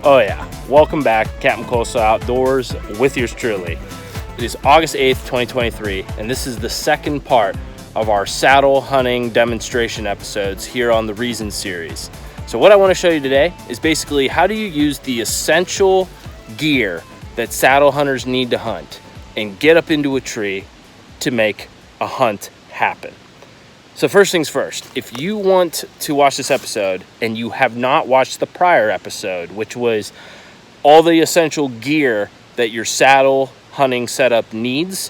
Oh yeah, welcome back, Captain Coleslaw Outdoors with yours truly. It is August 8th, 2023, and this is the second part of our saddle hunting demonstration episodes here on the Reason series. So what I want to show you today is basically how do you use the essential gear that saddle hunters need to hunt and get up into a tree to make a hunt happen. So first things first, if you want to watch this episode and you have not watched the prior episode, which was all the essential gear that your saddle hunting setup needs,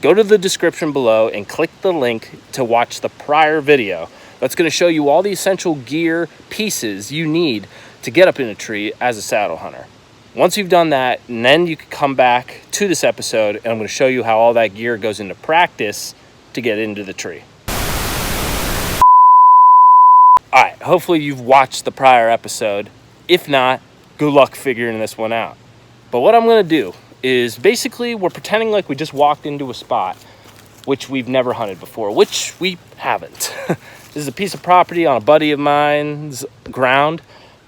go to the description below and click the link to watch the prior video. That's going to show you all the essential gear pieces you need to get up in a tree as a saddle hunter. Once you've done that, and then you can come back to this episode and I'm going to show you how all that gear goes into practice to get into the tree. All right, hopefully you've watched the prior episode. If not, good luck figuring this one out. But what I'm gonna do is basically we're pretending like we just walked into a spot which we've never hunted before, which we haven't. This is a piece of property on a buddy of mine's ground.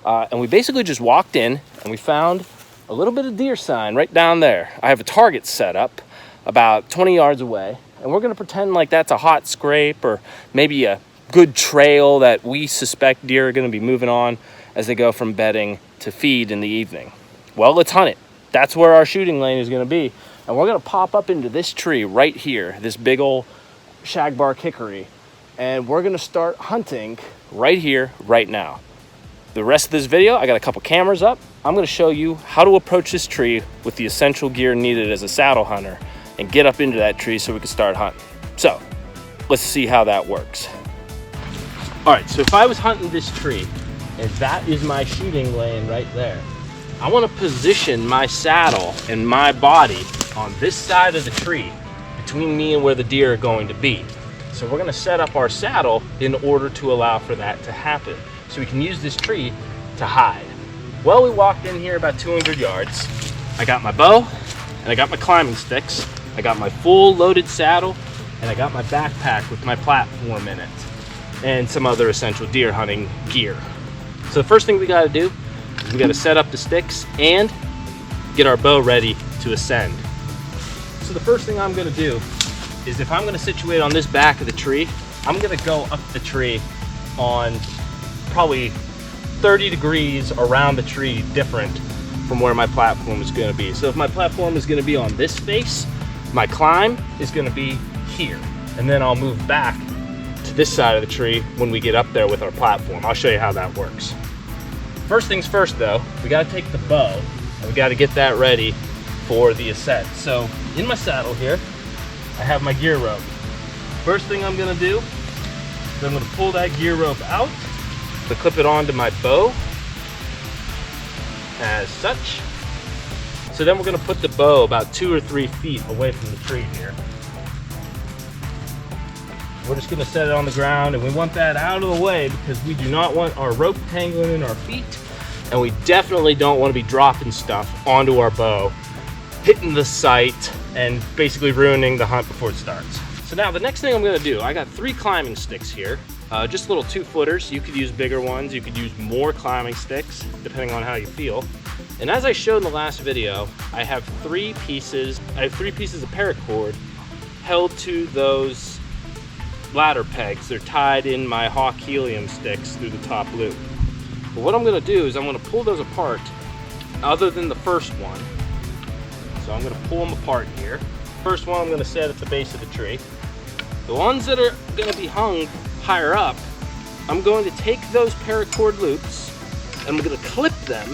And we basically just walked in and we found a little bit of deer sign right down there. I have a target set up about 20 yards away, and we're gonna pretend like that's a hot scrape or maybe a good trail that we suspect deer are going to be moving on as they go from bedding to feed in the evening. Well, let's hunt it. That's where our shooting lane is going to be. And we're going to pop up into this tree right here, this big old shagbark hickory. And we're going to start hunting right here, right now. The rest of this video, I got a couple cameras up. I'm going to show you how to approach this tree with the essential gear needed as a saddle hunter and get up into that tree so we can start hunting. So let's see how that works. All right, so if I was hunting this tree, and that is my shooting lane right there, I want to position my saddle and my body on this side of the tree between me and where the deer are going to be. So we're going to set up our saddle in order to allow for that to happen, so we can use this tree to hide. Well, we walked in here about 200 yards. I got my bow, and I got my climbing sticks. I got my full loaded saddle, and I got my backpack with my platform in it, and some other essential deer hunting gear. So the first thing we gotta do is we gotta set up the sticks and get our bow ready to ascend. So the first thing I'm gonna do is, if I'm gonna situate on this back of the tree, I'm gonna go up the tree on probably 30 degrees around the tree different from where my platform is gonna be. So if my platform is gonna be on this face, my climb is gonna be here. And then I'll move back to this side of the tree when we get up there with our platform. I'll show you how that works. First things first though, we gotta take the bow and we gotta get that ready for the ascent. So in my saddle here, I have my gear rope. First thing I'm gonna do is I'm gonna pull that gear rope out to clip it onto my bow as such. So then we're gonna put the bow about 2 or 3 feet away from the tree here. We're just gonna set it on the ground, and we want that out of the way because we do not want our rope tangling in our feet, and we definitely don't want to be dropping stuff onto our bow, hitting the sight, and basically ruining the hunt before it starts. So now the next thing I'm gonna do, I got 3 climbing sticks here, just little 2-footers. You could use bigger ones, you could use more climbing sticks, depending on how you feel. And as I showed in the last video, I have 3 pieces of paracord held to those ladder pegs. They're tied in my Hawk helium sticks through the top loop. But what I'm going to do is I'm going to pull those apart other than the first one. So I'm going to pull them apart here. First one I'm going to set at the base of the tree. The ones that are going to be hung higher up, I'm going to take those paracord loops and I'm going to clip them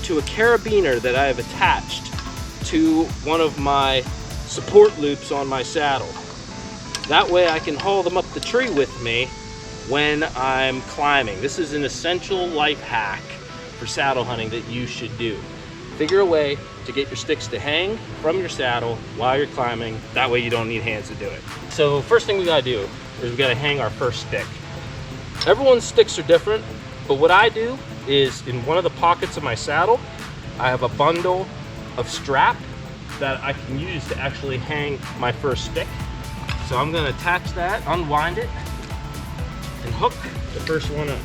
to a carabiner that I have attached to one of my support loops on my saddle. That way I can haul them up the tree with me when I'm climbing. This is an essential life hack for saddle hunting that you should do. Figure a way to get your sticks to hang from your saddle while you're climbing. That way you don't need hands to do it. So first thing we gotta do is we gotta hang our first stick. Everyone's sticks are different, but what I do is in one of the pockets of my saddle, I have a bundle of strap that I can use to actually hang my first stick. So I'm going to attach that, unwind it, and hook the first one up.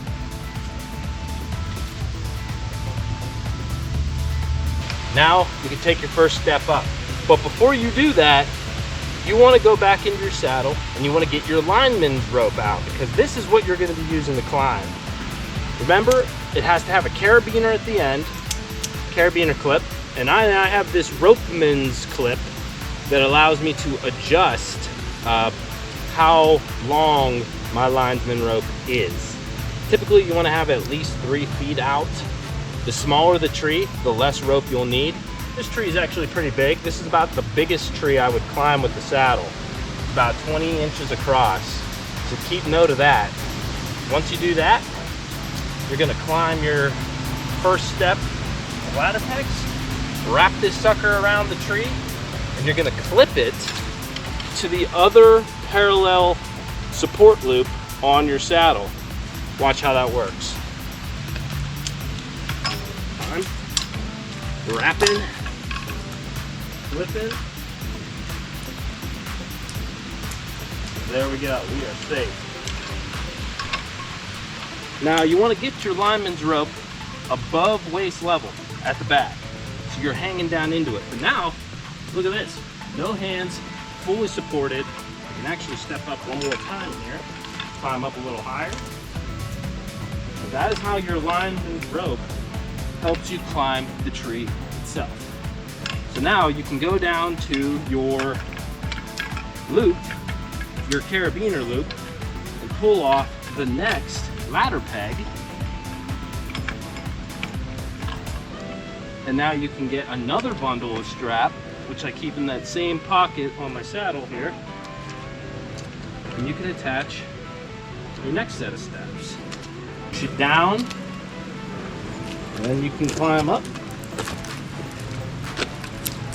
Now you can take your first step up. But before you do that, you want to go back into your saddle and you want to get your lineman's rope out, because this is what you're going to be using to climb. Remember, it has to have a carabiner at the end, carabiner clip, and I have this ropeman's clip that allows me to adjust how long my lineman rope is. Typically you want to have at least 3 feet out. The smaller the tree, the less rope you'll need. This tree is actually pretty big. This is about the biggest tree I would climb with the saddle. It's about 20 inches across. So keep note of that. Once you do that, you're gonna climb your first step of ladder pegs, wrap this sucker around the tree, and you're gonna clip it to the other parallel support loop on your saddle. Watch how that works. Wrapping, flipping. There we go, we are safe. Now you want to get your lineman's rope above waist level at the back, so you're hanging down into it. But now, look at this, no hands, fully supported. You can actually step up one more time here, climb up a little higher. And that is how your lineman's rope helps you climb the tree itself. So now you can go down to your loop, your carabiner loop, and pull off the next ladder peg. And now you can get another bundle of strap, which I keep in that same pocket on my saddle here. And you can attach your next set of steps. Push it down, and then you can climb up,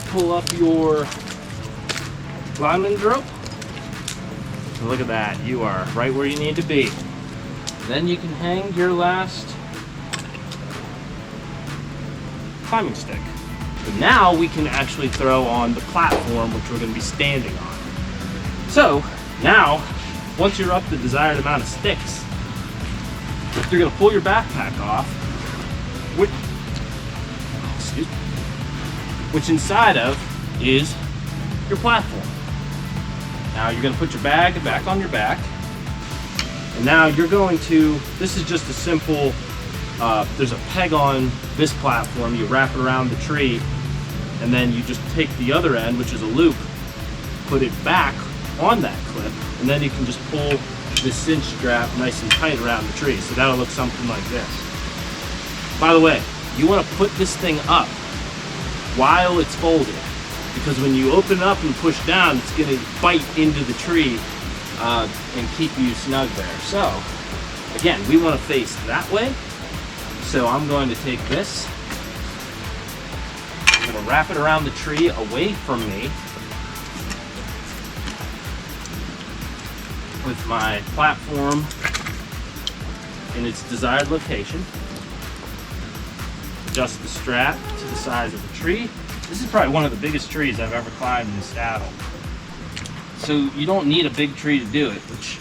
pull up your lineman's rope. And look at that, you are right where you need to be. Then you can hang your last climbing stick. But now we can actually throw on the platform which we're going to be standing on. So now, once you're up the desired amount of sticks, you're going to pull your backpack off, which inside of is your platform. Now you're going to put your bag back on your back, and now you're going to, this is just a simple, there's a peg on this platform, you wrap it around the tree, and then you just take the other end, which is a loop, put it back on that clip, and then you can just pull this cinch strap nice and tight around the tree. So that'll look something like this. By the way, you want to put this thing up while it's folded, because when you open it up and push down, it's going to bite into the tree and keep you snug there. So again, we want to face that way. So I'm going to take this, I'm going to wrap it around the tree away from me with my platform in its desired location. Adjust the strap to the size of the tree. This is probably one of the biggest trees I've ever climbed in the saddle. So you don't need a big tree to do it, which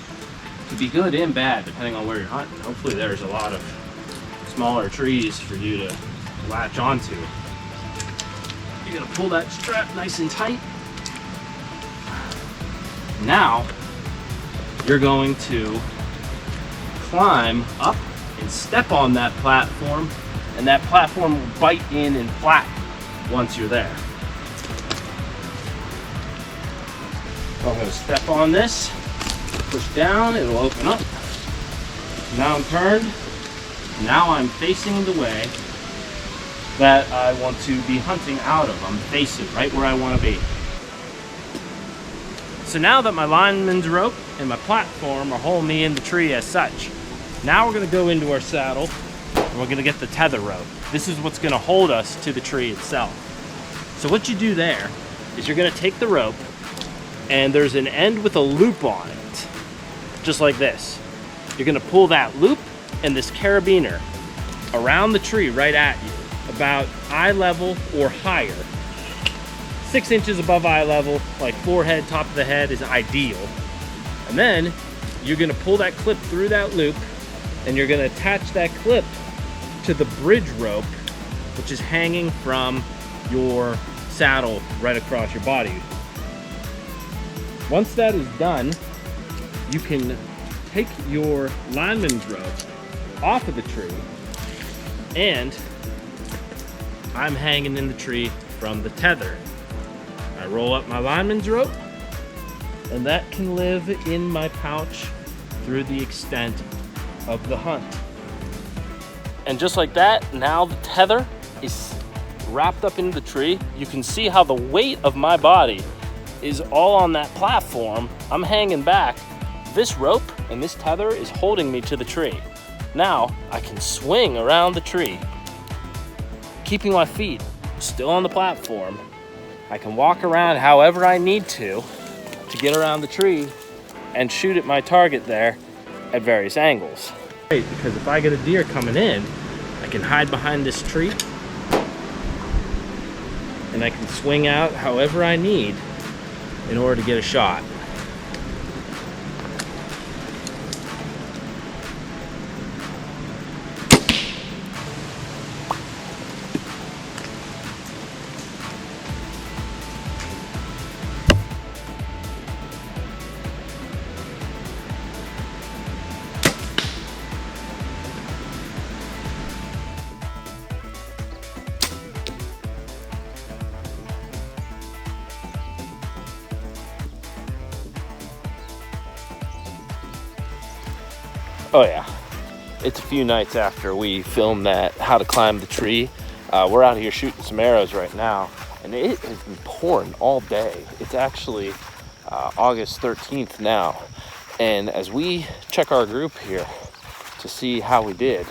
could be good and bad depending on where you're hunting. Hopefully there's a lot of smaller trees for you to latch onto. You're gonna pull that strap nice and tight. Now you're going to climb up and step on that platform, and that platform will bite in and flatten once you're there. So I'm going to step on this, push down, it'll open up. Now I'm turned. Now I'm facing the way that I want to be hunting out of. I'm facing right where I want to be. So now that my lineman's rope and my platform are holding me in the tree as such, now we're going to go into our saddle and we're going to get the tether rope. This is what's going to hold us to the tree itself. So what you do there is you're going to take the rope, and there's an end with a loop on it, just like this. You're going to pull that loop and this carabiner around the tree right at you, about eye level or higher. 6 inches above eye level, like forehead, top of the head is ideal. And then you're going to pull that clip through that loop, and you're going to attach that clip to the bridge rope, which is hanging from your saddle right across your body. Once that is done, you can take your lineman's rope off of the tree, and I'm hanging in the tree from the tether. I roll up my lineman's rope, and that can live in my pouch through the extent of the hunt. And just like that, now the tether is wrapped up into the tree. You can see how the weight of my body is all on that platform. I'm hanging back. This rope and this tether is holding me to the tree. Now I can swing around the tree, keeping my feet still on the platform. I can walk around however I need to get around the tree and shoot at my target there at various angles. Great, because if I get a deer coming in, I can hide behind this tree and I can swing out however I need in order to get a shot. Oh yeah, it's a few nights after we filmed that how to climb the tree. We're out here shooting some arrows right now, and it has been pouring all day. It's actually August 13th now, and as we check our group here to see how we did,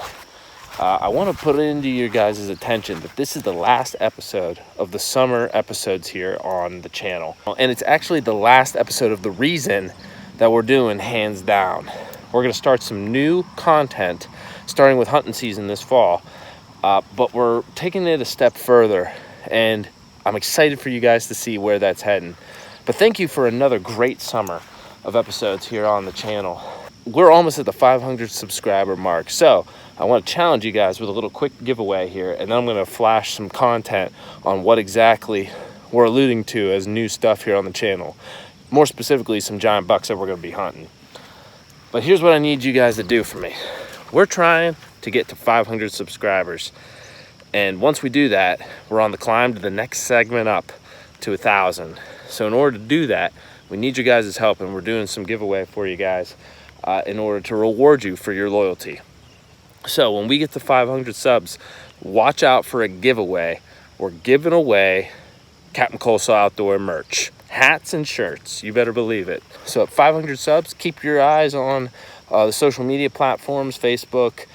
I want to put it into your guys' attention that this is the last episode of the summer episodes here on the channel, and it's actually the last episode of the reason that we're doing Hands Down. We're going to start some new content starting with hunting season this fall, but we're taking it a step further, and I'm excited for you guys to see where that's heading. But thank you for another great summer of episodes here on the channel. We're almost at the 500 subscriber mark, so I want to challenge you guys with a little quick giveaway here, and then I'm going to flash some content on what exactly we're alluding to as new stuff here on the channel. More specifically, some giant bucks that we're going to be hunting. But here's what I need you guys to do for me. We're trying to get to 500 subscribers. And once we do that, we're on the climb to the next segment up to 1,000. So in order to do that, we need you guys' help, and we're doing some giveaway for you guys in order to reward you for your loyalty. So when we get to 500 subs, watch out for a giveaway. We're giving away Captain Coleslaw Outdoor merch. Hats and shirts, you better believe it. So at 500 subs, keep your eyes on the social media platforms, Facebook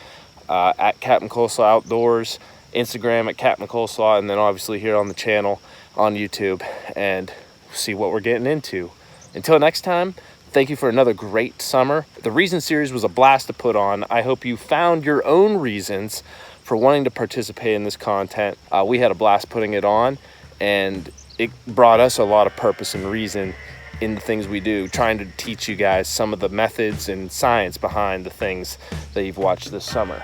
at Captain Coleslaw Outdoors, Instagram at Captain Coleslaw, and then obviously here on the channel on YouTube, and see what we're getting into. Until next time, thank you for another great summer. The Reason series was a blast to put on. I hope you found your own reasons for wanting to participate in this content. We had a blast putting it on, and it brought us a lot of purpose and reason in the things we do, trying to teach you guys some of the methods and science behind the things that you've watched this summer.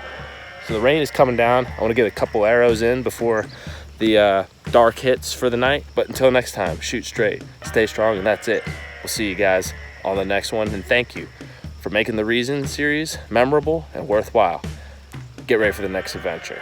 So the rain is coming down. I want to get a couple arrows in before the dark hits for the night. But until next time, shoot straight, stay strong, and that's it. We'll see you guys on the next one, and thank you for making the Reason series memorable and worthwhile. Get ready for the next adventure.